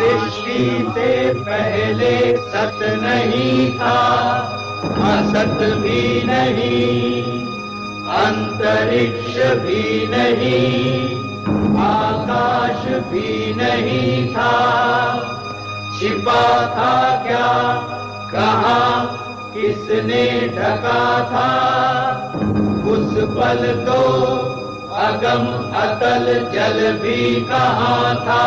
सृष्टि से पहले सत नहीं था, असत भी नहीं, अंतरिक्ष भी नहीं, आकाश भी नहीं था। छिपा था क्या, कहाँ, किसने ढका था? उस पल तो अगम अतल जल भी कहाँ था।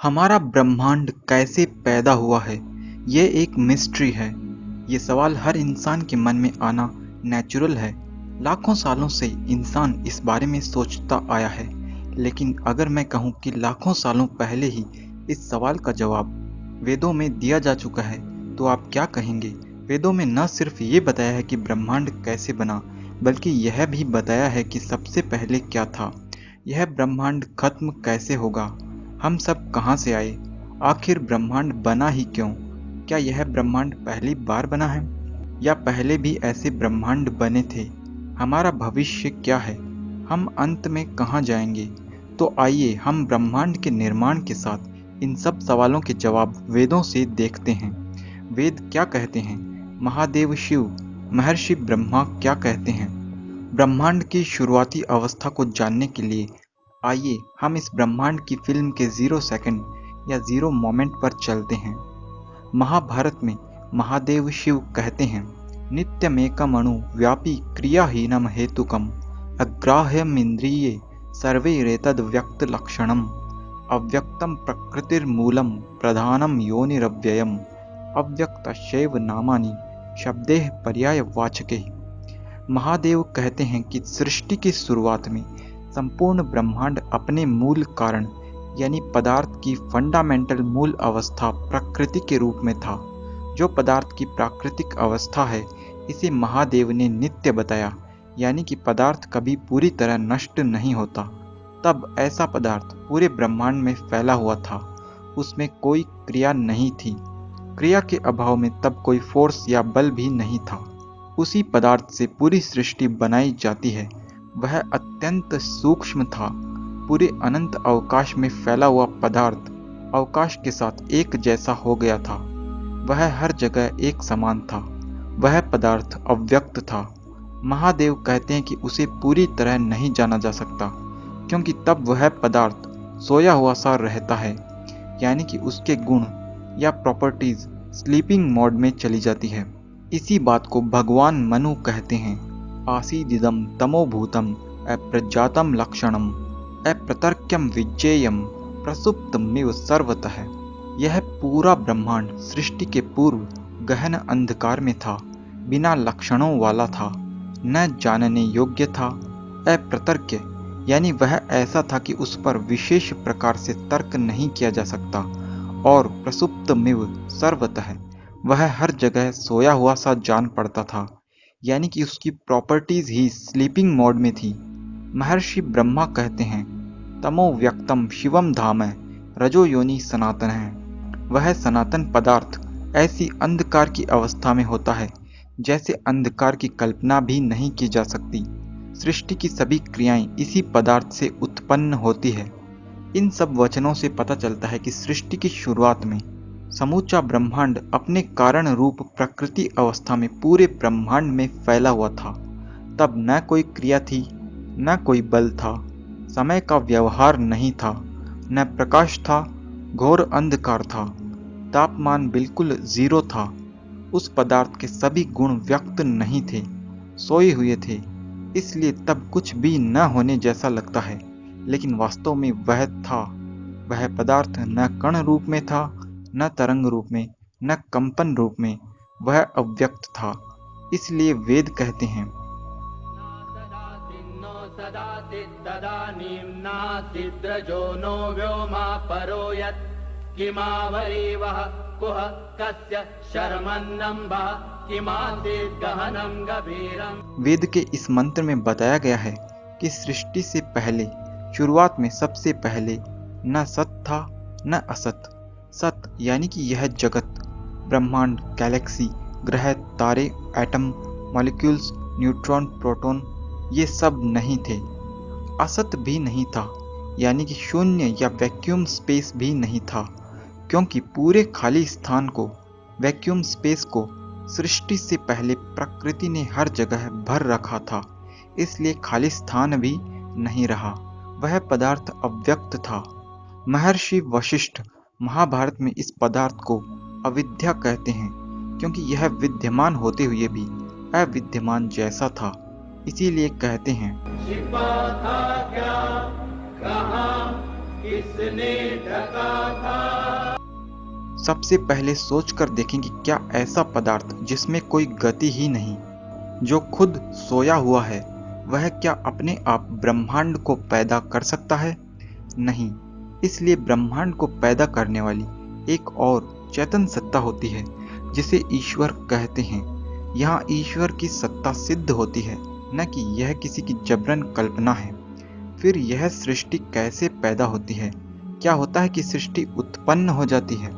हमारा ब्रह्मांड कैसे पैदा हुआ है, ये एक मिस्ट्री है। ये सवाल हर इंसान के मन में आना नेचुरल है। लाखों सालों से इंसान इस बारे में सोचता आया है, लेकिन अगर मैं कहूँ कि लाखों सालों पहले ही इस सवाल का जवाब वेदों में दिया जा चुका है, तो आप क्या कहेंगे? वेदों में न सिर्फ ये बताया है कि ब्रह्मांड कैसे बना, बल्कि यह भी बताया है कि सबसे पहले क्या था, यह ब्रह्मांड खत्म कैसे होगा, हम सब कहाँ से आए, आखिर ब्रह्मांड बना ही क्यों, क्या यह ब्रह्मांड पहली बार बना है या पहले भी ऐसे ब्रह्मांड बने थे, हमारा भविष्य क्या है, हम अंत में कहाँ जाएंगे। तो आइए हम ब्रह्मांड के निर्माण के साथ इन सब सवालों के जवाब वेदों से देखते हैं। वेद क्या कहते हैं, महादेव शिव, महर्षि ब्रह्मा क्या कहते हैं। ब्रह्मांड की शुरुआती अवस्था को जानने के लिए आइए हम इस ब्रह्मांड की फिल्म के 0 सेकंड या 0 मोमेंट पर चलते हैं। महाभारत में महादेव शिव कहते हैं, नित्यमेकमणु व्यापी क्रियाहीनम हेतुकम अग्राह्यमिंद्रिये सर्वैरेतद् व्यक्त लक्षणम अव्यक्तम प्रकृतिर्मूलम प्रधानम योनिरव्ययम अव्यक्तस्यैव नामानि शब्देः पर्यायवाचके। महादेव कहते हैं कि सृष्टि की शुरुआत में संपूर्ण ब्रह्मांड अपने मूल कारण यानी पदार्थ की फंडामेंटल मूल अवस्था प्रकृति के रूप में था। जो पदार्थ की प्राकृतिक अवस्था है, इसे महादेव ने नित्य बताया, यानी कि पदार्थ कभी पूरी तरह नष्ट नहीं होता। तब ऐसा पदार्थ पूरे ब्रह्मांड में फैला हुआ था, उसमें कोई क्रिया नहीं थी। क्रिया के अभाव में तब कोई फोर्स या बल भी नहीं था। उसी पदार्थ से पूरी सृष्टि बनाई जाती है। वह अत्यंत सूक्ष्म था। पूरे अनंत अवकाश में फैला हुआ पदार्थ अवकाश के साथ एक जैसा हो गया था। वह हर जगह एक समान था। वह पदार्थ अव्यक्त था। महादेव कहते हैं कि उसे पूरी तरह नहीं जाना जा सकता, क्योंकि तब वह पदार्थ सोया हुआ सा रहता है, यानी कि उसके गुण या प्रॉपर्टीज स्लीपिंग मोड में चली जाती है। इसी बात को भगवान मनु कहते हैं, आसीदिदं तमोभूतम अप्रजातम लक्षणम अप्रतर्क्यम विज्ञेयम प्रसुप्तमिव सर्वतः। यह पूरा ब्रह्मांड सृष्टि के पूर्व गहन अंधकार में था, बिना लक्षणों वाला था, न जानने योग्य था। अप्रतर्क्य यानी वह ऐसा था कि उस पर विशेष प्रकार से तर्क नहीं किया जा सकता। और प्रसुप्तमिव सर्वतः, वह हर जगह सोया हुआ सा जान पड़ता था, यानी कि उसकी प्रॉपर्टीज ही स्लीपिंग मोड में थी। महर्षि ब्रह्मा कहते हैं, तमो व्यक्तम शिवम धाम रजो योनि सनातन है। वह सनातन पदार्थ ऐसी अंधकार की अवस्था में होता है जैसे अंधकार की कल्पना भी नहीं की जा सकती। सृष्टि की सभी क्रियाएं इसी पदार्थ से उत्पन्न होती है। इन सब वचनों से पता चलता है कि सृष्टि की शुरुआत में समूचा ब्रह्मांड अपने कारण रूप प्रकृति अवस्था में पूरे ब्रह्मांड में फैला हुआ था। तब न कोई क्रिया थी, न कोई बल था, समय का व्यवहार नहीं था, न प्रकाश था, घोर अंधकार था, तापमान बिल्कुल 0 था। उस पदार्थ के सभी गुण व्यक्त नहीं थे, सोए हुए थे। इसलिए तब कुछ भी न होने जैसा लगता है, लेकिन वास्तव में वह था। वह पदार्थ न कण रूप में था, न तरंग रूप में, न कंपन रूप में। वह अव्यक्त था। इसलिए वेद कहते हैं, तदानीम्नासिद्रजो नो व्योमा परो यत् किमावरीवः कुह कस्य शर्मन्नम्बः किमासीत् गहनं गभीरम्। वेद के इस मंत्र में बताया गया है कि सृष्टि से पहले, शुरुआत में सबसे पहले न सत था न असत। सत यानी कि यह जगत, ब्रह्मांड, गैलेक्सी, ग्रह, तारे, एटम, मॉलिक्यूल्स, न्यूट्रॉन, प्रोटॉन ये सब नहीं थे। असत भी नहीं था, यानी कि शून्य या वैक्यूम स्पेस भी नहीं था, क्योंकि पूरे खाली स्थान को, वैक्यूम स्पेस को सृष्टि से पहले प्रकृति ने हर जगह भर रखा था। इसलिए खाली स्थान भी नहीं रहा, वह पदार्थ अव्यक्त था। महर्षि वशिष्ठ महाभारत में इस पदार्थ को अविद्या कहते हैं, क्योंकि यह विद्यमान होते हुए भी अविद्यमान जैसा था। इसीलिए कहते हैं, छिपा था क्या, कहाँ, किसने ढका था। सबसे पहले सोचकर देखें कि क्या ऐसा पदार्थ जिसमें कोई गति ही नहीं, जो खुद सोया हुआ है, वह क्या अपने आप ब्रह्मांड को पैदा कर सकता है? नहीं। इसलिए ब्रह्मांड को पैदा करने वाली एक और चेतन सत्ता होती है, जिसे ईश्वर कहते हैं। यहाँ ईश्वर की सत्ता सिद्ध होती है, न कि यह किसी की जबरन कल्पना है। फिर यह सृष्टि कैसे पैदा होती है? क्या होता है कि सृष्टि उत्पन्न हो जाती है?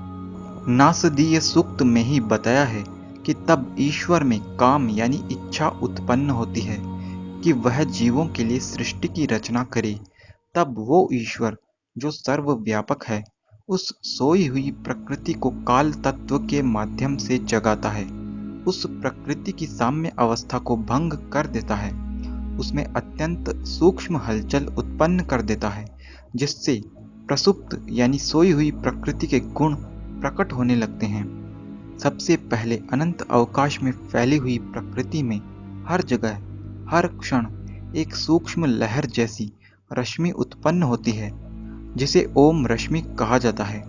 नासदीय सूक्त में ही बताया है कि तब ईश्वर में काम यानी इच्छा उत्पन्न होती है कि वह जीवों के लिए सृष्टि की रचना करे। तब वो ईश्वर जो सर्वव्यापक है, उस सोई हुई प्रकृति को काल तत्व के माध्यम से जगाता है, उस प्रकृति की साम्य अवस्था को भंग कर देता है, उसमें अत्यंत सूक्ष्म हलचल उत्पन्न कर देता है, जिससे प्रसुप्त यानी सोई हुई प्रकृति के गुण प्रकट होने लगते हैं। सबसे पहले अनंत अवकाश में फैली हुई प्रकृति में हर जगह, हर क्षण एक सूक्ष्म लहर जैसी रश्मि उत्पन्न होती है, जिसे ओम रश्मि कहा जाता है।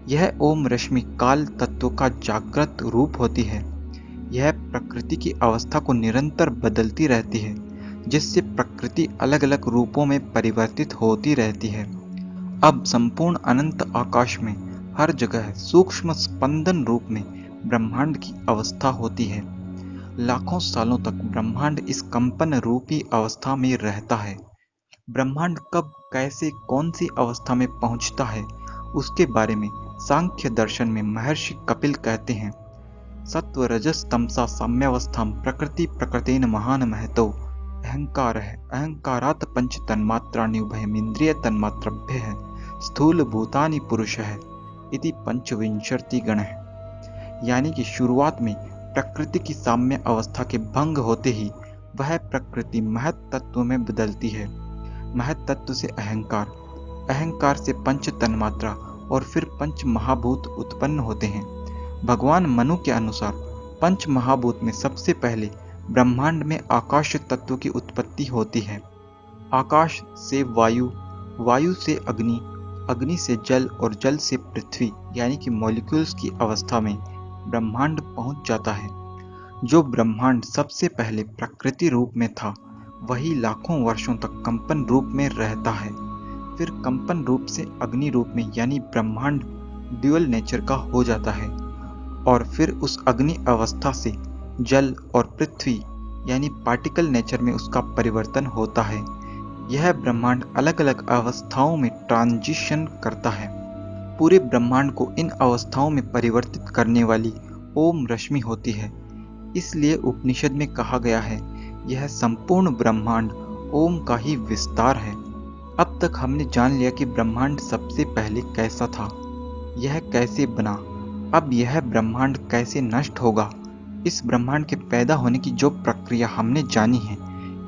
यह ओम रश्मि काल तत्व का जागृत रूप होती है। यह प्रकृति की अवस्था को निरंतर बदलती रहती है, जिससे प्रकृति अलग अलग रूपों में परिवर्तित होती रहती है। अब संपूर्ण अनंत आकाश में हर जगह सूक्ष्म स्पंदन रूप में ब्रह्मांड की अवस्था होती है। लाखों सालों तक ब्रह्मांड इस कंपन रूपी अवस्था में रहता है। ब्रह्मांड कब, कैसे, कौन सी अवस्था में पहुंचता है, उसके बारे में सांख्य दर्शन में महर्षि कपिल कहते हैं, सत्व रजस तमसा साम्यावस्थां प्रकृति प्रकृतेन महान महतो अहंकार है, अहंकारात् पंच तन्मात्राणि उभयमिंद्रिय तन्मात्रभ्य है, स्थूल भूतानि पुरुष है इति पंचविंशति गण है। यानी कि शुरुआत में प्रकृति की साम्य अवस्था के भंग होते ही वह प्रकृति महत तत्व में बदलती है। महत तत्व से अहंकार, अहंकार से पंच तन्मात्रा और फिर पंच महाभूत उत्पन्न होते हैं। भगवान मनु के अनुसार पंच महाभूत में सबसे पहले ब्रह्मांड में आकाश तत्व की उत्पत्ति होती है। आकाश से वायु, वायु से अग्नि, अग्नि से जल और जल से पृथ्वी यानी कि मॉलिक्यूल्स की अवस्था में ब्रह्मांड पहुंच जाता है। जो ब्रह्मांड सबसे पहले प्रकृति रूप में था, वही लाखों वर्षों तक कंपन रूप में रहता है। फिर कंपन रूप से अग्नि रूप में यानी ब्रह्मांड ड्यूअल नेचर का हो जाता है, और फिर उस अग्नि अवस्था से जल और पृथ्वी यानी पार्टिकल नेचर में उसका परिवर्तन होता है। यह ब्रह्मांड अलग अलग अवस्थाओं में ट्रांजिशन करता है। पूरे ब्रह्मांड को इन अवस्थाओं में परिवर्तित करने वाली ओम रश्मि होती है। इसलिए उपनिषद में कहा गया है, यह संपूर्ण ब्रह्मांड ओम का ही विस्तार है। अब तक हमने जान लिया कि ब्रह्मांड सबसे पहले कैसा था, यह कैसे बना, अब यह ब्रह्मांड कैसे नष्ट होगा। इस ब्रह्मांड के पैदा होने की जो प्रक्रिया हमने जानी है,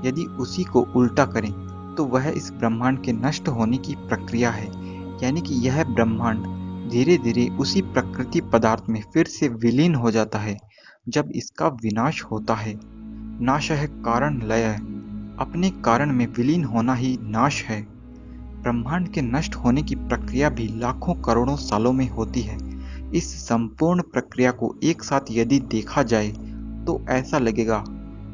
यदि उसी को उल्टा करें तो वह इस ब्रह्मांड के नष्ट होने की प्रक्रिया है। यानी कि यह ब्रह्मांड धीरे धीरे उसी प्रकृति पदार्थ में फिर से विलीन हो जाता है जब इसका विनाश होता है। नाश है कारण लय, अपने कारण में विलीन होना ही नाश है। ब्रह्मांड के नष्ट होने की प्रक्रिया भी लाखों करोड़ों सालों में होती है। इस संपूर्ण प्रक्रिया को एक साथ यदि देखा जाए तो ऐसा लगेगा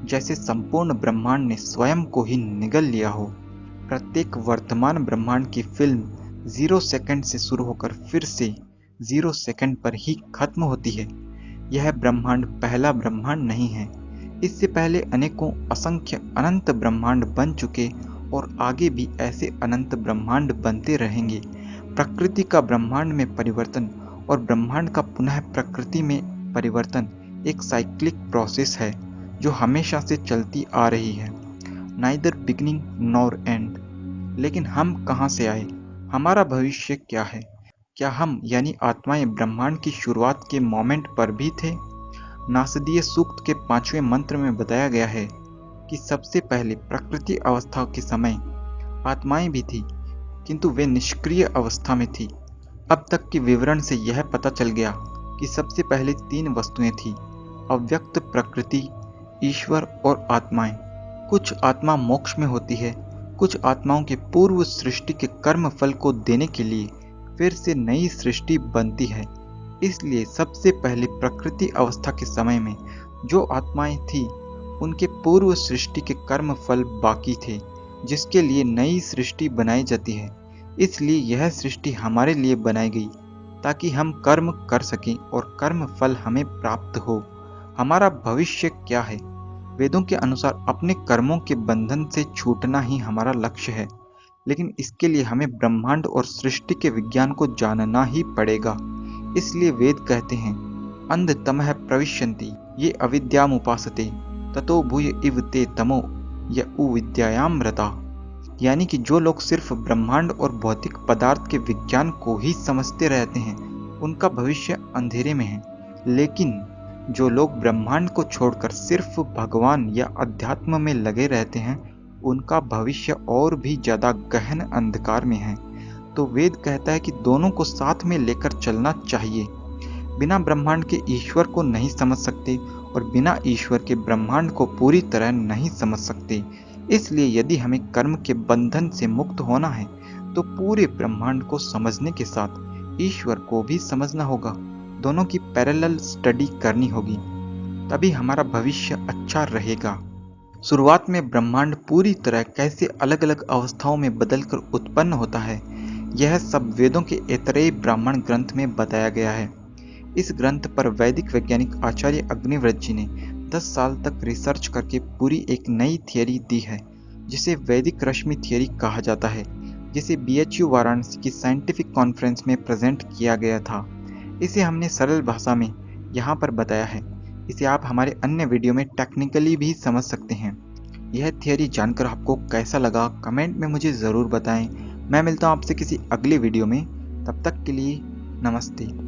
जैसे संपूर्ण ब्रह्मांड ने स्वयं को ही निगल लिया हो। प्रत्येक वर्तमान ब्रह्मांड की फिल्म 0 सेकंड से शुरू होकर फिर से 0 सेकंड पर ही खत्म होती है। यह ब्रह्मांड पहला ब्रह्मांड नहीं है। इससे पहले अनेकों असंख्य अनंत ब्रह्मांड बन चुके और आगे भी ऐसे अनंत ब्रह्मांड बनते रहेंगे। प्रकृति का ब्रह्मांड में परिवर्तन और ब्रह्मांड का पुनः प्रकृति में परिवर्तन एक साइक्लिक प्रोसेस है जो हमेशा से चलती आ रही है, नाइदर बिगिनिंग नॉर एंड। लेकिन हम कहाँ से आए? हमारा भविष्य क्या है? क्या हम यानी आत्माएं ब्रह्मांड की शुरुआत के मोमेंट पर भी थे? नासदीय सूक्त के 5वें मंत्र में बताया गया है कि सबसे पहले प्रकृति अवस्था के समय आत्माएं भी थी, किंतु वे निष्क्रिय अवस्था में थी। अब तक के विवरण से यह पता चल गया कि सबसे पहले 3 वस्तुएं थी: अव्यक्त प्रकृति, ईश्वर और आत्माएं। कुछ आत्मा मोक्ष में होती है, कुछ आत्माओं के पूर्व सृष्टि के कर्म फल को देने के लिए फिर से नई सृष्टि बनती है। इसलिए सबसे पहले प्रकृति अवस्था के समय में जो आत्माएं थी, उनके पूर्व सृष्टि के कर्म फल बाकी थे, जिसके लिए नई सृष्टि बनाई जाती है। इसलिए यह सृष्टि हमारे लिए बनाई गई ताकि हम कर्म कर सकें और कर्म फल हमें प्राप्त हो। हमारा भविष्य क्या है? वेदों के अनुसार अपने कर्मों के बंधन से छूटना ही हमारा लक्ष्य है, लेकिन इसके लिए हमें ब्रह्मांड और सृष्टि के विज्ञान को जानना ही पड़ेगा। इसलिए वेद कहते हैं, अंधतमः प्रविशन्ति ये अविद्यामुपासते ततो भूय इव ते तमो य विद्यायाम रता। यानी कि जो लोग सिर्फ ब्रह्मांड और भौतिक पदार्थ के विज्ञान को ही समझते रहते हैं, उनका भविष्य अंधेरे में है। लेकिन जो लोग ब्रह्मांड को छोड़कर सिर्फ भगवान या अध्यात्म में लगे रहते हैं, उनका भविष्य और भी ज्यादा गहन अंधकार में है। तो वेद कहता है कि दोनों को साथ में लेकर चलना चाहिए। बिना ब्रह्मांड के ईश्वर को नहीं समझ सकते और बिना ईश्वर के ब्रह्मांड को पूरी तरह नहीं समझ सकते। इसलिए यदि हमें कर्म के बंधन से मुक्त होना है, तो पूरे ब्रह्मांड को समझने के साथ ईश्वर को भी समझना होगा। दोनों की पैरेलल स्टडी करनी होगी, तभी हमारा भविष्य अच्छा रहेगा। शुरुआत में ब्रह्मांड पूरी तरह कैसे अलग अलग अवस्थाओं में बदलकर उत्पन्न होता है, यह सब वेदों के ऐतरेय ब्राह्मण ग्रंथ में बताया गया है। इस ग्रंथ पर वैदिक वैज्ञानिक आचार्य अग्निव्रत जी ने 10 साल तक रिसर्च करके पूरी एक नई थियरी दी है, जिसे वैदिक रश्मि थियरी कहा जाता है, जिसे BHU वाराणसी की साइंटिफिक कॉन्फ्रेंस में प्रेजेंट किया गया था। इसे हमने सरल भाषा में यहाँ पर बताया है। इसे आप हमारे अन्य वीडियो में टेक्निकली भी समझ सकते हैं। यह थियरी जानकर आपको कैसा लगा, कमेंट में मुझे ज़रूर बताएं। मैं मिलता हूँ आपसे किसी अगले वीडियो में। तब तक के लिए नमस्ते।